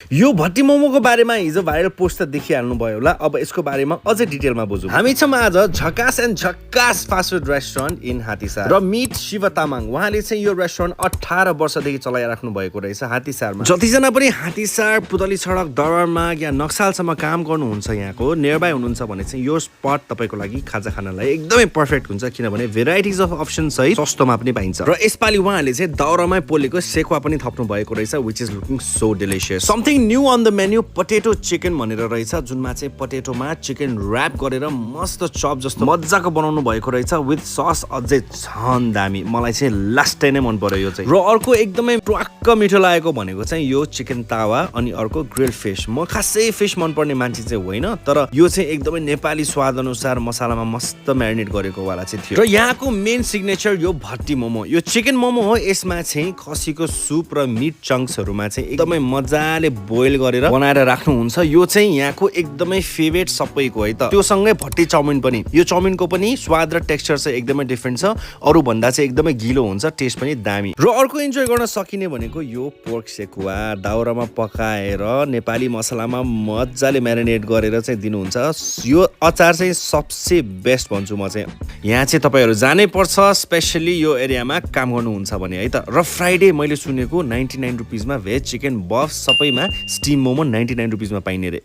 यो भट्टी मोमोको बारेमा हिजो भाइरल पोस्ट त देखिहाल्नु भयो होला। अब यसको बारेमा अझै डिटेलमा बुझौँ। हामी छौँ आज झकास एन्ड झक्कास fast food restaurant in Hattisar र मिट शिव तामाङ। उहाँले चाहिँ यो रेस्टुरेन्ट 18 वर्षदेखि चलाइराख्नु भएको रहेछ हात्तीसारमा। जतिजना पनि हात्तीसार पुतली सडक दरबारमाग या नक्सालसम्म काम गर्नुहुन्छ यहाँको नियरबाई हुनुहुन्छ भने चाहिँ यो स्पट तपाईँको लागि खाजा खानलाई एकदमै पर्फेक्ट हुन्छ, किनभने भेराइटिज अफ अप्सन है सस्तोमा पनि पाइन्छ। र यसपालि उहाँले चाहिँ दाउरामै पोलेको सेकुवा पनि थप्नु भएको रहेछ, which is looking so delicious. Something new on the menu potato chicken भनेर रहेछ, जुनमा चाहिँ पोटेटोमा चिकन ऱ्याप गरेर मस्त चप जस्तो मजाको बनाउनु भएको रहेछ विथ सस। अझै झन् दामी, मलाई चाहिँ लास्टै नै मन पर्यो यो चाहिँ। र अर्को एकदमै ट्वाक्क मिठो लागेको भनेको चाहिँ यो चिकन तावा अनि अर्को ग्रिल फिश। म खासै फिश मनपर्ने मान्छे चाहिँ होइन, तर यो चाहिँ एकदमै नेपाली स्वाद अनुसार मसालामा मस्त म्यारिनेट गरेको वाला चाहिँ थियो। र यहाँको मेन सिग्नेचर यो भट्टी मोमो, यो चिकन मोमो हो। यसमा चाहिँ खसीको सुप र मिट चङ्क्सहरूमा चाहिँ एकदमै मजाले बोइल गरेर बनाएर राख्नुहुन्छ। यो चाहिँ यहाँको एकदमै फेभरेट सबैको है त। त्यो सँगै भट्टी चाउमिन पनि, यो चाउमिनको पनि स्वाद र टेक्सचर चाहिँ एकदमै डिफ्रेन्ट छ, अरू भन्दा चाहिँ एकदमै गिलो हुन्छ, टेस्ट पनि दामी। र अर्को इन्जोय गर्न सकिने भनेको यो पोर्क सेकुवा दाउरामा पकाएर नेपाली मसलामा मजाले म्यारिनेट गरेर चाहिँ दिनुहुन्छ। यो अचार चाहिँ सबसे बेस्ट भन्छु म चाहिँ। यहाँ चाहिँ तपाईँहरू जानै पर्छ, स्पेसली यो एरियामा काम गर्नुहुन्छ भने है त। र फ्राइडे मैले सुनेको 99 रुपिजमा भेज चिकन बफ सबैमा स्टिम मोमो 99 रुपिजमा पाइने रे।